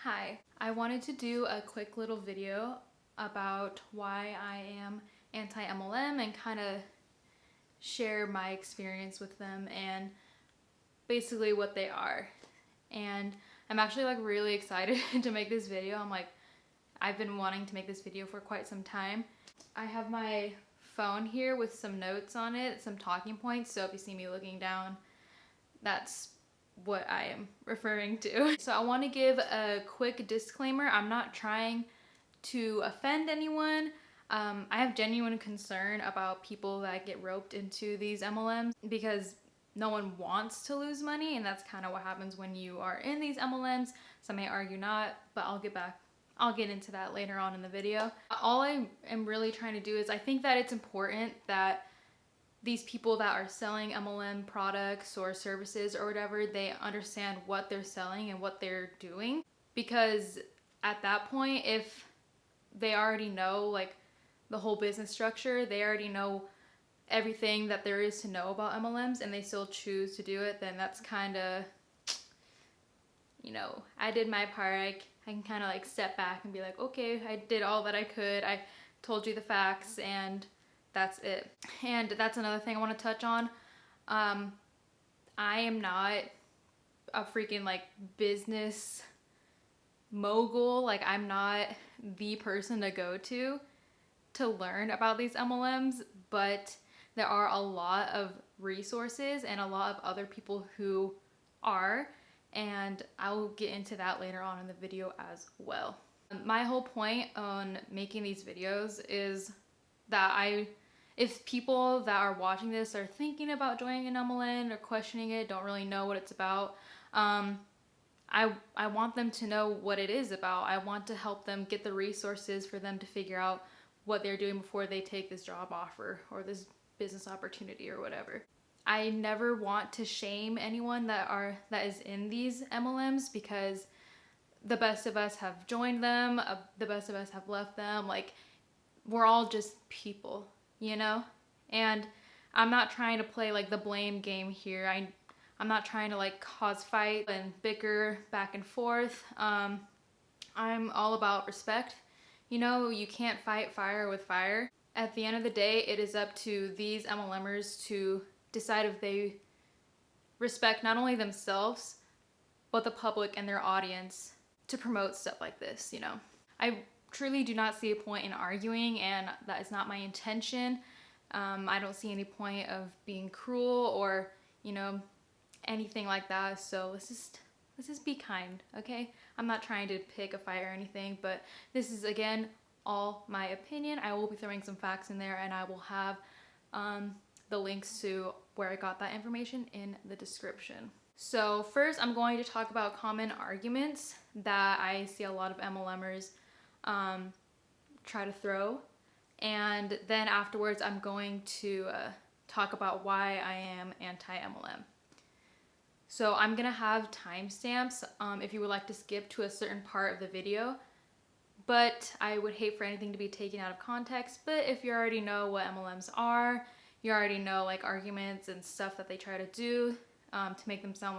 Hi, I wanted to do a quick little video about why I am anti-MLM and kind of share my experience with them and basically what they are. And I'm actually really excited to make this video. I've been wanting to make this video for quite some time. I have my phone here with some notes on it, some talking points, so if you see me looking down, that's what I am referring to. So I want to give a quick disclaimer. I'm not trying to offend anyone. I have genuine concern about people that get roped into these MLMs because no one wants to lose money, and that's kind of what happens when you are in these MLMs. Some may argue not, but I'll get into that later on in the video. All I am really trying to do is I think that it's important that these people that are selling MLM products or services or whatever, they understand what they're selling and what they're doing. Because at that point, if they already know the whole business structure, they already know everything that there is to know about MLMs, and they still choose to do it, then that's kind of, I did my part. I can kind of step back and be like, okay, I did all that I could. I told you the facts and that's it. And that's another thing I want to touch on. I am not a freaking business mogul. I'm not the person to go to learn about these MLMs, but there are a lot of resources and a lot of other people who are, and I will get into that later on in the video as well. My whole point on making these videos is that if people that are watching this are thinking about joining an MLM or questioning it, don't really know what it's about, I want them to know what it is about. I want to help them get the resources for them to figure out what they're doing before they take this job offer or this business opportunity or whatever. I never want to shame anyone that is in these MLMs, because the best of us have joined them, the best of us have left them. We're all just people, and I'm not trying to play the blame game here. I'm not trying to cause fight and bicker back and forth. I'm all about respect. You can't fight fire with fire. At the end of the day, it is up to these MLMers to decide if they respect not only themselves, but the public and their audience to promote stuff like this, I truly do not see a point in arguing, and that is not my intention. I don't see any point of being cruel or, anything like that. So let's just be kind, okay? I'm not trying to pick a fight or anything, but this is, again, all my opinion. I will be throwing some facts in there, and I will have the links to where I got that information in the description. So first, I'm going to talk about common arguments that I see a lot of MLMers try to throw, and then afterwards I'm going to talk about why I am anti-MLM. So I'm gonna have timestamps if you would like to skip to a certain part of the video, but I would hate for anything to be taken out of context. But if you already know what MLMs are, you already know arguments and stuff that they try to do to make them sound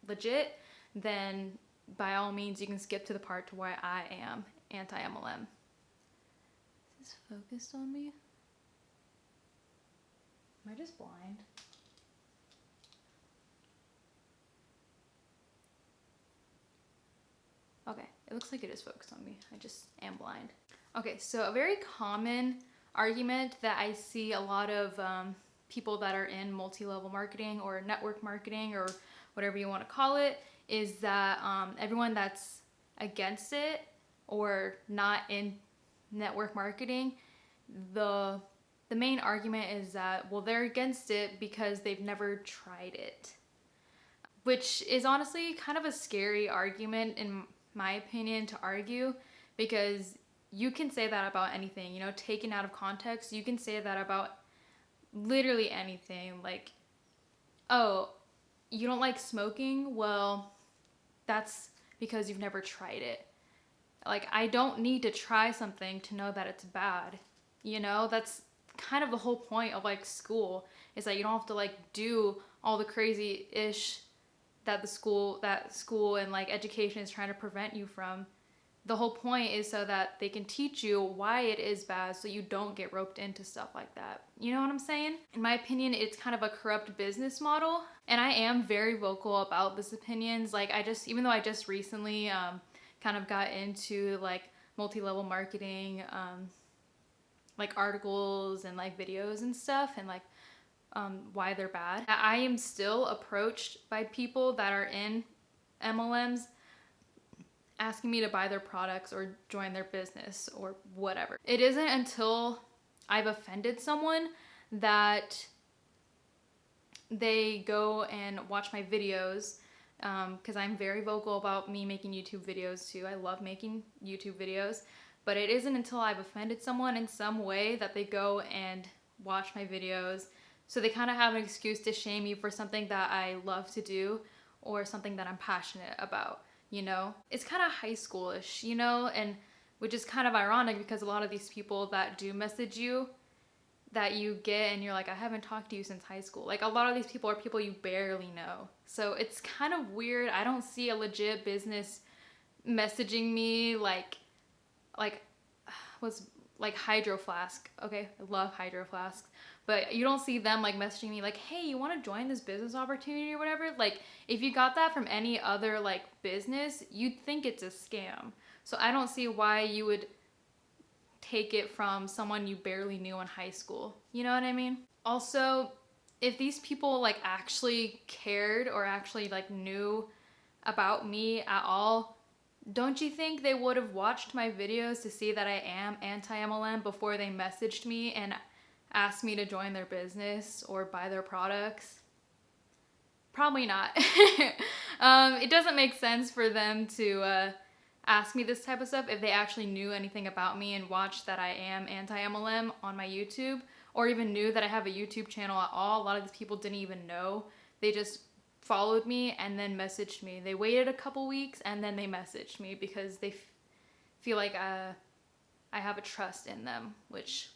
legit, then by all means you can skip to the part to why I am anti-MLM. Is this focused on me? Am I just blind? Okay, it looks like it is focused on me. I just am blind. Okay, so a very common argument that I see a lot of people that are in multi-level marketing or network marketing or whatever you want to call it is that everyone that's against it or not in network marketing, the main argument is that, well, they're against it because they've never tried it, which is honestly kind of a scary argument in my opinion to argue, because you can say that about anything, taken out of context. You can say that about literally anything. Oh, you don't like smoking? Well, that's because you've never tried it. I don't need to try something to know that it's bad. That's kind of the whole point of school, is that you don't have to do all the crazy-ish that school and like education is trying to prevent you from. The whole point is so that they can teach you why it is bad so you don't get roped into stuff like that. You know what I'm saying? In my opinion, it's kind of a corrupt business model. And I am very vocal about this opinions. Like even though I just recently kind of got into like multi-level marketing, like articles and like videos and stuff and like why they're bad, I am still approached by people that are in MLMs asking me to buy their products or join their business or whatever. It isn't until I've offended someone that they go and watch my videos, because I'm very vocal about me making YouTube videos too. I love making YouTube videos, but it isn't until I've offended someone in some way that they go and watch my videos. So they kind of have an excuse to shame me for something that I love to do or something that I'm passionate about. You know, it's kind of high schoolish, you know, and which is kind of ironic because a lot of these people that do message you that you get and you're like, I haven't talked to you since high school. Like a lot of these people are people you barely know. So it's kind of weird. I don't see a legit business messaging me like was like Hydro Flask. Okay, I love Hydro Flasks. But you don't see them like messaging me like, hey, you want to join this business opportunity or whatever? Like if you got that from any other like business, you'd think it's a scam. So I don't see why you would take it from someone you barely knew in high school. You know what I mean? Also, if these people like actually cared or actually like knew about me at all, don't you think they would have watched my videos to see that I am anti-MLM before they messaged me and asked me to join their business or buy their products? Probably not. It doesn't make sense for them to ask me this type of stuff if they actually knew anything about me and watched that I am anti-MLM on my YouTube, or even knew that I have a YouTube channel at all. A lot of these people didn't even know. They just followed me and then messaged me. They waited a couple weeks and then they messaged me because they feel like I have a trust in them, which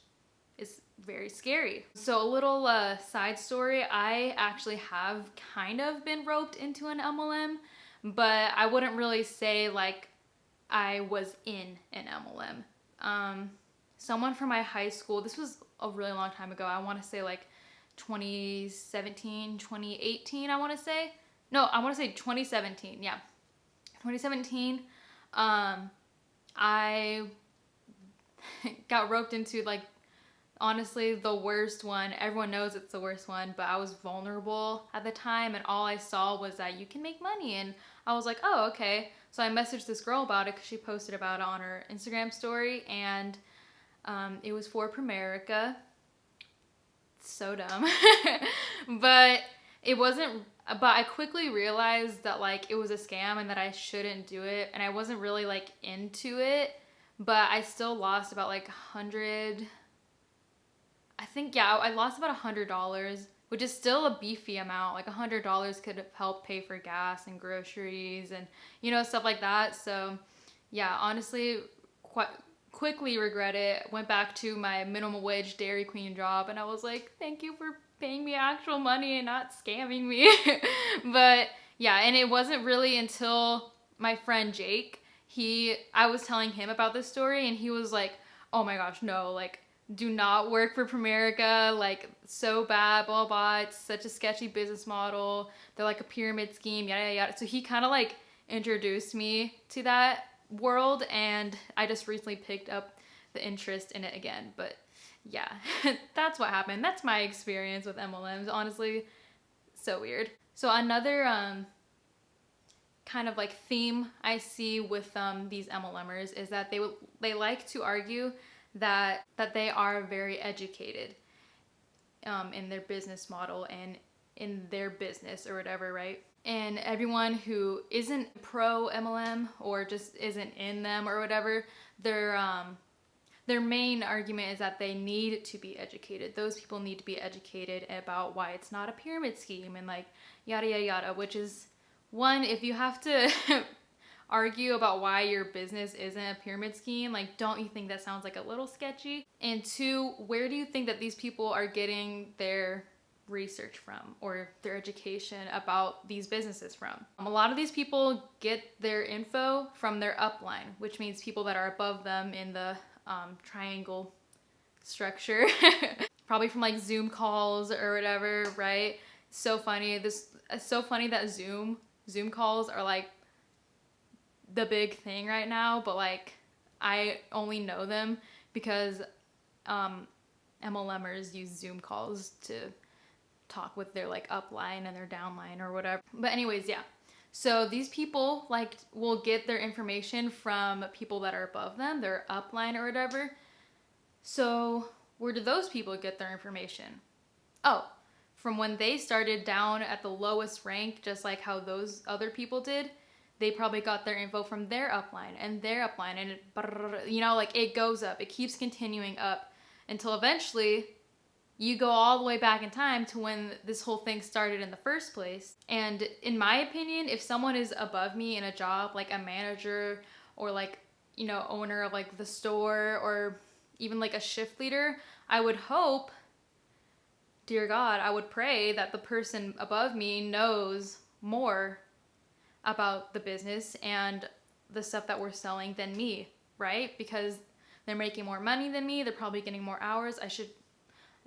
is very scary. So a little side story, I actually have kind of been roped into an MLM, but I wouldn't really say like I was in an MLM. Someone from my high school, this was a really long time ago, I want to say like 2017, 2018, I want to say. No, I want to say 2017, yeah. 2017, I got roped into like, honestly, the worst one. Everyone knows it's the worst one, but I was vulnerable at the time and all I saw was that you can make money, and I was like, oh, okay. So I messaged this girl about it because she posted about it on her Instagram story, and it was for Primerica. So dumb. But it wasn't, but I quickly realized that like it was a scam and that I shouldn't do it, and I wasn't really like into it, but I still lost about like I lost about $100, which is still a beefy amount. Like $100 could help pay for gas and groceries and, you know, stuff like that. So yeah, honestly, quite quickly regret it. Went back to my minimum wage Dairy Queen job and I was like, thank you for paying me actual money and not scamming me. But yeah, and it wasn't really until my friend Jake, I was telling him about this story and he was like, oh my gosh, no, like, do not work for Primerica, like, so bad, blah, blah, it's such a sketchy business model, they're like a pyramid scheme, yada, yada, yada. So he kind of like introduced me to that world, and I just recently picked up the interest in it again. But yeah, that's what happened. That's my experience with MLMs, honestly. So weird. So another kind of like theme I see with these MLMers is that they like to argue that they are very educated in their business model and in their business or whatever, right? And everyone who isn't pro MLM or just isn't in them or whatever, their main argument is that they need to be educated. Those people need to be educated about why it's not a pyramid scheme and like yada yada yada, which is one, if you have to argue about why your business isn't a pyramid scheme, like, don't you think that sounds like a little sketchy? And two, where do you think that these people are getting their research from or their education about these businesses from. A lot of these people get their info from their upline, which means people that are above them in the triangle structure. Probably from like Zoom calls or whatever, right? So funny. It's so funny that Zoom calls are like the big thing right now, but like I only know them because MLMers use Zoom calls to talk with their like upline and their downline or whatever. But anyways, yeah. So these people like will get their information from people that are above them, their upline or whatever. So where do those people get their information? Oh, from when they started down at the lowest rank, just like how those other people did. They probably got their info from their upline and their upline, and it, you know, like it goes up. It keeps continuing up until eventually you go all the way back in time to when this whole thing started in the first place. And in my opinion, if someone is above me in a job, like a manager or like, you know, owner of like the store or even like a shift leader, I would hope, dear God, I would pray that the person above me knows more about the business and the stuff that we're selling than me, right? Because they're making more money than me, they're probably getting more hours. I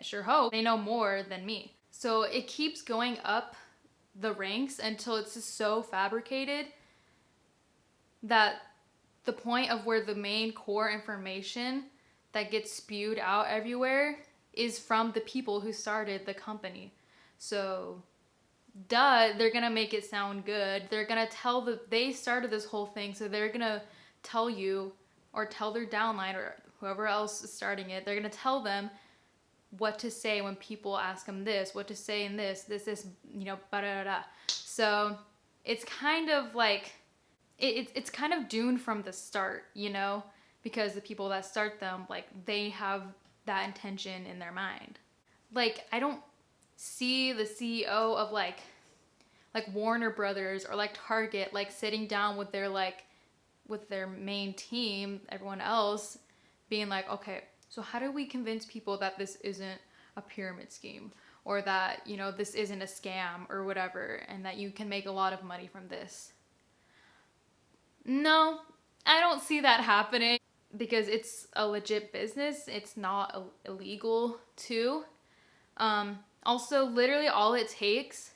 sure hope they know more than me. So it keeps going up the ranks until it's just so fabricated that the point of where the main core information that gets spewed out everywhere is from the people who started the company. So they're gonna make it sound good. They're gonna tell they started this whole thing, so they're gonna tell you or tell their downline or whoever else is starting it, they're gonna tell them what to say when people ask them this, what to say in this, you know, ba-da-da-da. So it's kind of like, it's kind of doomed from the start, you know, because the people that start them, like, they have that intention in their mind. Like, I don't see the CEO of like Warner Brothers or like Target like sitting down with their main team, everyone else, being like, okay, so how do we convince people that this isn't a pyramid scheme or that, you know, this isn't a scam or whatever and that you can make a lot of money from this? No, I don't see that happening because it's a legit business. It's not illegal too. Also, literally all it takes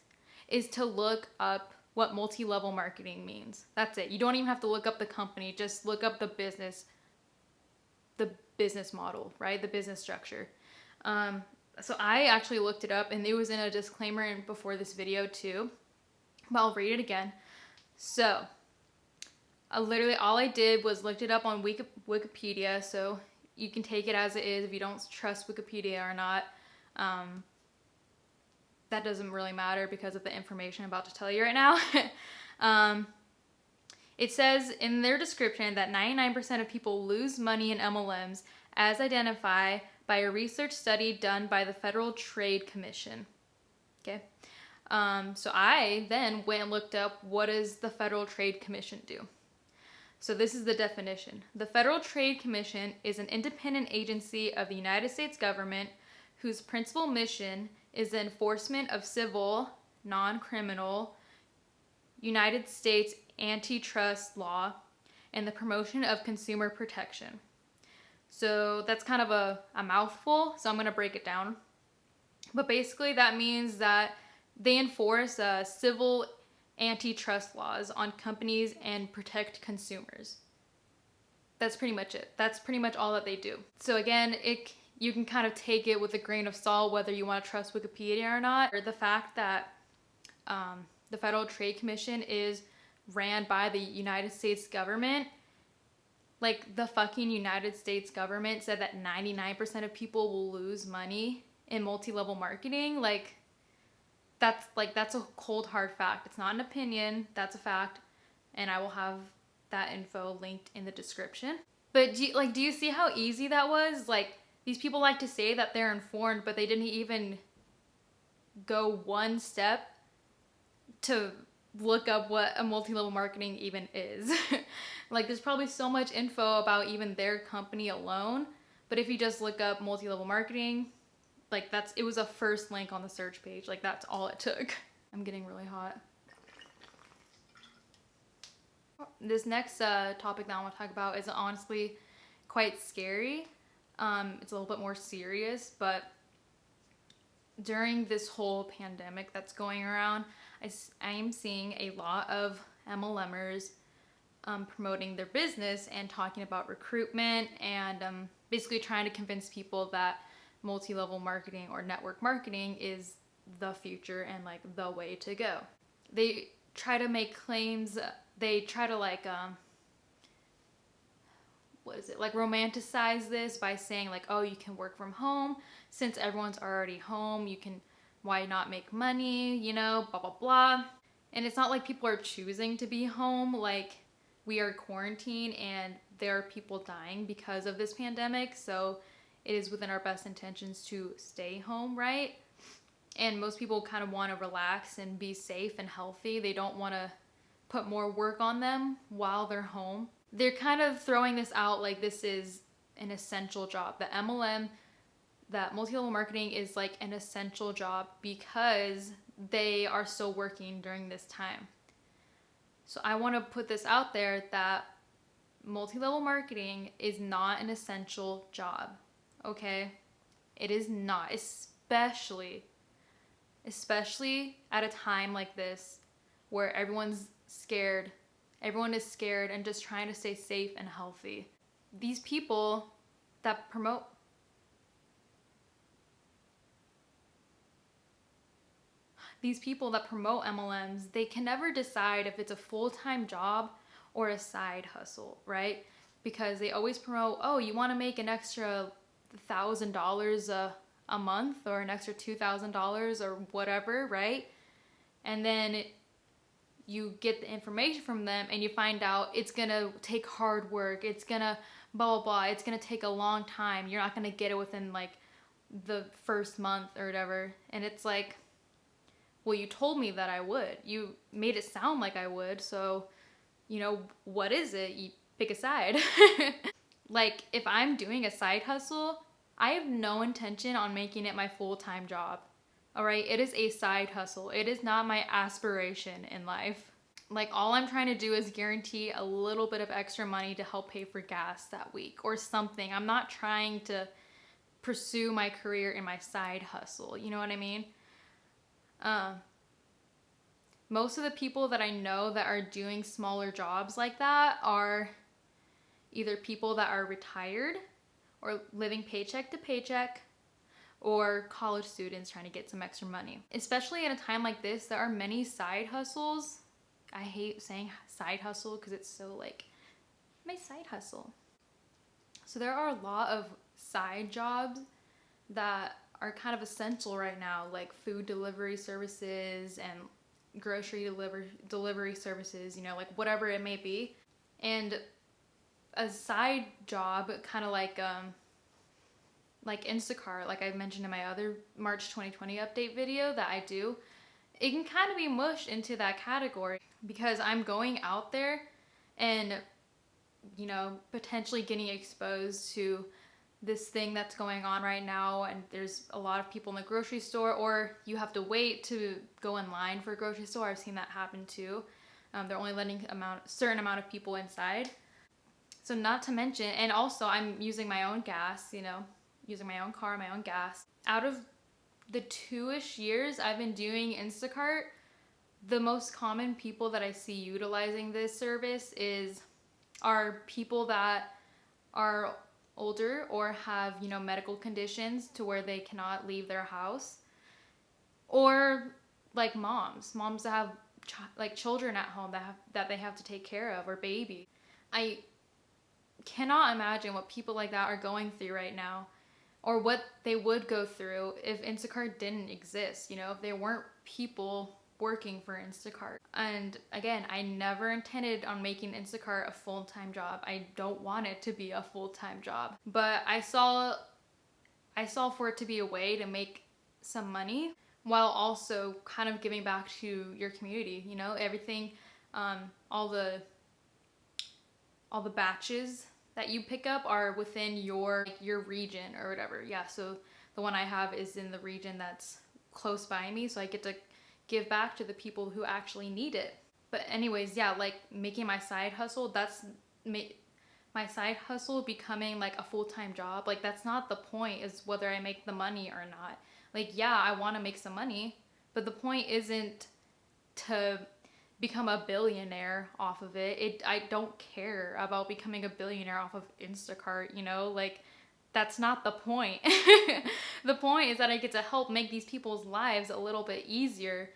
is to look up what multi-level marketing means. That's it. You don't even have to look up the company. Just look up the business model, right? The business structure. So I actually looked it up and it was in a disclaimer before this video too, but I'll read it again. So literally all I did was looked it up on Wikipedia. So you can take it as it is if you don't trust Wikipedia or not. That doesn't really matter because of the information I'm about to tell you right now. It says in their description that 99% of people lose money in MLMs as identified by a research study done by the Federal Trade Commission. Okay. So I then went and looked up what does the Federal Trade Commission do. So this is the definition. The Federal Trade Commission is an independent agency of the United States government whose principal mission is the enforcement of civil, non-criminal, United States antitrust law and the promotion of consumer protection. So that's kind of a mouthful, so I'm going to break it down. But basically that means that they enforce civil antitrust laws on companies and protect consumers. That's pretty much it. That's pretty much all that they do. So again, you can kind of take it with a grain of salt whether you want to trust Wikipedia or not. Or the fact that the Federal Trade Commission is ran by the United States government. Like, the fucking United States government said that 99% of people will lose money in multi-level marketing. That's a cold hard fact. It's not an opinion, that's a fact. And I will have that info linked in the description. But do you see how easy that was? Like, these people like to say that they're informed, but they didn't even go one step to look up what a multi-level marketing even is. Like, there's probably so much info about even their company alone, but if you just look up multi-level marketing, Like it was a first link on the search page. Like that's all it took. I'm getting really hot. This next topic that I want to talk about is honestly quite scary. It's a little bit more serious, but during this whole pandemic that's going around, I am seeing a lot of MLMers promoting their business and talking about recruitment and basically trying to convince people that multi-level marketing or network marketing is the future and like the way to go. They try to make claims, they try to like like romanticize this by saying like, oh, you can work from home since everyone's already home, why not make money, you know, blah blah blah. And it's not like people are choosing to be home. Like, we are quarantined and there are people dying because of this pandemic, so it is within our best intentions to stay home, right? And most people kind of want to relax and be safe and healthy. They don't want to put more work on them while they're home. They're kind of throwing this out like this is an essential job. The MLM, that multi-level marketing, is like an essential job because they are still working during this time. So I want to put this out there that multi-level marketing is not an essential job, okay? It is not, especially at a time like this where everyone is scared and just trying to stay safe and healthy. These people that promote MLMs, they can never decide if it's a full-time job or a side hustle, right? Because they always promote, oh, you want to make an extra $1,000 a month or an extra $2,000 or whatever, right? And then you get the information from them and you find out it's gonna take hard work, it's gonna blah blah blah, it's gonna take a long time, you're not gonna get it within like the first month or whatever. And it's like, well, you told me that I would, you made it sound like I would, so you know, what is it? You pick a side. Like, if I'm doing a side hustle, I have no intention on making it my full-time job. All right, it is a side hustle. It is not my aspiration in life. Like, all I'm trying to do is guarantee a little bit of extra money to help pay for gas that week or something. I'm not trying to pursue my career in my side hustle. You know what I mean? Most of the people that I know that are doing smaller jobs like that are either people that are retired or living paycheck to paycheck, or college students trying to get some extra money. Especially at a time like this, there are many side hustles. I hate saying side hustle because it's so like, my side hustle. So there are a lot of side jobs that are kind of essential right now, like food delivery services and grocery delivery services, you know, like whatever it may be. And a side job, kind of like Instacart, like I mentioned in my other March 2020 update video that I do, it can kind of be mushed into that category because I'm going out there and, you know, potentially getting exposed to this thing that's going on right now, and there's a lot of people in the grocery store, or you have to wait to go in line for a grocery store. I've seen that happen too. They're only letting a certain amount of people inside. So not to mention, and also I'm using my own gas, you know, using my own car, my own gas. Out of the 2-ish years I've been doing Instacart, the most common people that I see utilizing this service are people that are older or have, you know, medical conditions to where they cannot leave their house, or like moms that have like children at home that they have to take care of, or baby. I cannot imagine what people like that are going through right now, or what they would go through if Instacart didn't exist, you know, if there weren't people working for Instacart. And again, I never intended on making Instacart a full-time job. I don't want it to be a full-time job. But I saw for it to be a way to make some money while also kind of giving back to your community, you know, everything, all the batches that you pick up are within your region or whatever. Yeah, so the one I have is in the region that's close by me, so I get to give back to the people who actually need it. But anyways, yeah, like making my side hustle, my side hustle becoming like a full-time job. Like that's not the point, is whether I make the money or not. Like, yeah, I want to make some money, but the point isn't to become a billionaire off of it. I don't care about becoming a billionaire off of Instacart, you know? Like that's not the point. The point is that I get to help make these people's lives a little bit easier,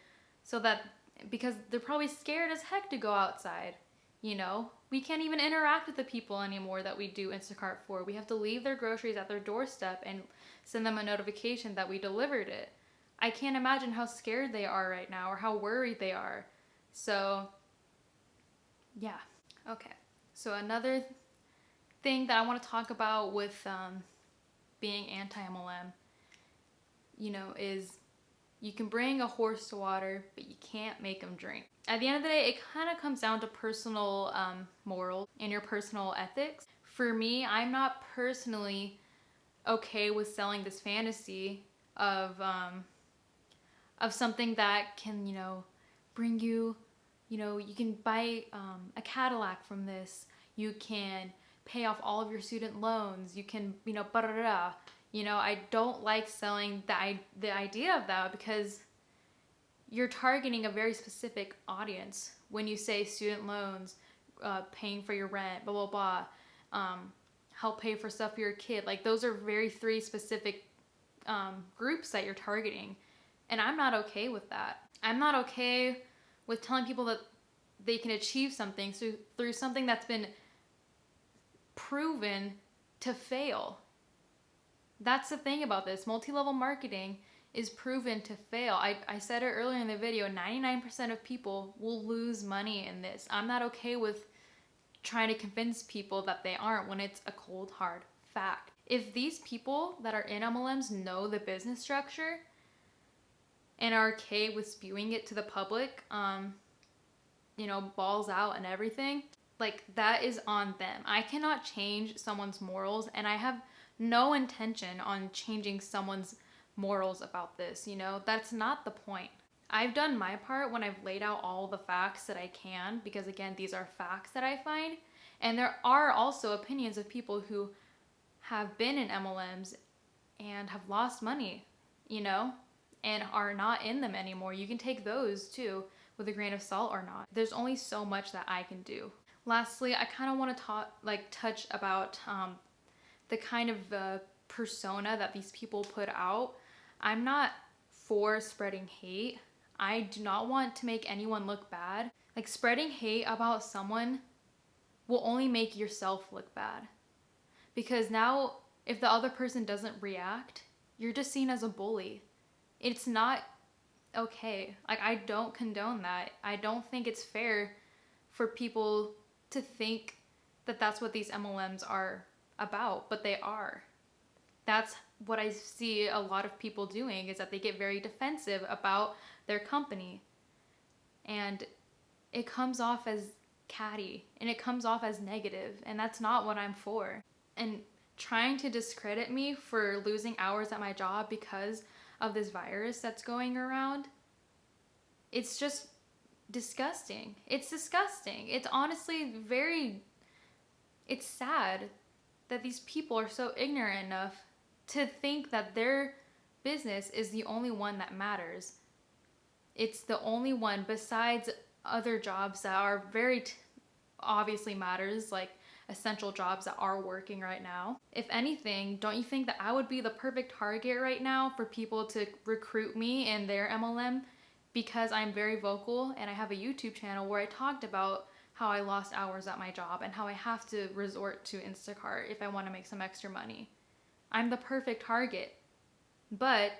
so that, because they're probably scared as heck to go outside, you know? We can't even interact with the people anymore that we do Instacart for. We have to leave their groceries at their doorstep and send them a notification that we delivered it. I can't imagine how scared they are right now or how worried they are. So, yeah. Okay. So another thing that I want to talk about with being anti-MLM, you know, is you can bring a horse to water, but you can't make them drink. At the end of the day, it kind of comes down to personal morals and your personal ethics. For me, I'm not personally okay with selling this fantasy of something that can, you know, bring you, you know, you can buy a Cadillac from this. You can pay off all of your student loans. You can, you know, ba-da-da-da. You know, I don't like selling the idea of that, because you're targeting a very specific audience when you say student loans, paying for your rent, blah, blah, blah, help pay for stuff for your kid. Like those are very three specific groups that you're targeting. And I'm not okay with that. I'm not okay with telling people that they can achieve something through something that's been proven to fail. That's the thing about this. Multi-level marketing is proven to fail. I said it earlier in the video, 99% of people will lose money in this. I'm not okay with trying to convince people that they aren't when it's a cold, hard fact. If these people that are in MLMs know the business structure and are okay with spewing it to the public, you know, balls out and everything, like that is on them. I cannot change someone's morals, and I have no intention on changing someone's morals about this, you know? That's not the point. I've done my part when I've laid out all the facts that I can, because again, these are facts that I find. And there are also opinions of people who have been in MLMs and have lost money, you know, and are not in them anymore. You can take those too with a grain of salt or not. There's only so much that I can do. Lastly, I kind of want to touch about the kind of persona that these people put out. I'm not for spreading hate. I do not want to make anyone look bad. Like, spreading hate about someone will only make yourself look bad. Because now, if the other person doesn't react, you're just seen as a bully. It's not okay. Like, I don't condone that. I don't think it's fair for people to think that that's what these MLMs are about, but they are. That's what I see a lot of people doing, is that they get very defensive about their company. And it comes off as catty, and it comes off as negative, and that's not what I'm for. And trying to discredit me for losing hours at my job because of this virus that's going around, it's just disgusting. It's disgusting. It's honestly it's sad that these people are so ignorant enough to think that their business is the only one that matters. It's the only one, besides other jobs that are very obviously matters, like essential jobs that are working right now. If anything, don't you think that I would be the perfect target right now for people to recruit me in their MLM? Because I'm very vocal, and I have a YouTube channel where I talked about how I lost hours at my job and how I have to resort to Instacart if I want to make some extra money. I'm the perfect target. But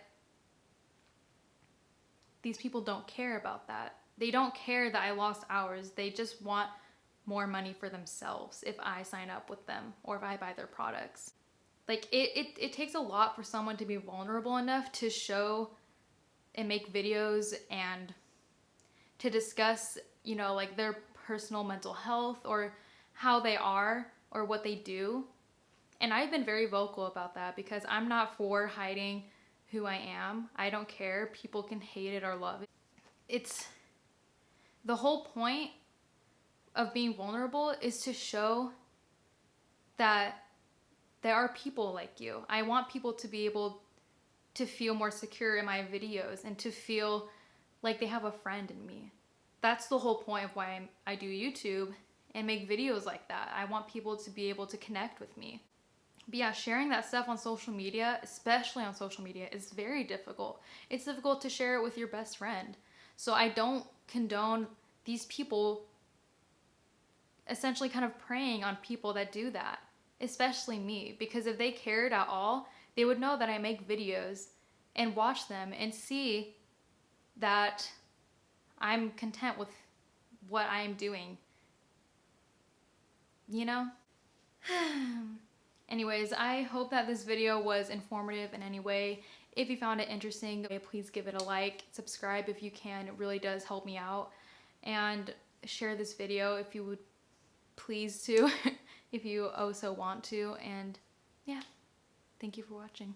these people don't care about that. They don't care that I lost hours. They just want more money for themselves if I sign up with them or if I buy their products. Like, it takes a lot for someone to be vulnerable enough to show and make videos and to discuss, you know, like their personal mental health or how they are or what they do, And I've been very vocal about that because I'm not for hiding who I am. I don't care. People can hate it or love it. It's the whole point of being vulnerable is to show that there are people like you. I want people to be able to feel more secure in my videos and to feel like they have a friend in me. That's the whole point of why I do YouTube and make videos like that. I want people to be able to connect with me. But yeah, sharing that stuff on social media, especially on social media, is very difficult. It's difficult to share it with your best friend. So I don't condone these people essentially kind of preying on people that do that, especially me, because if they cared at all, they would know that I make videos and watch them and see that I'm content with what I'm doing, you know? Anyways, I hope that this video was informative in any way. If you found it interesting, please give it a like, subscribe if you can, it really does help me out, and share this video if you would please to, if you also want to, and yeah, thank you for watching.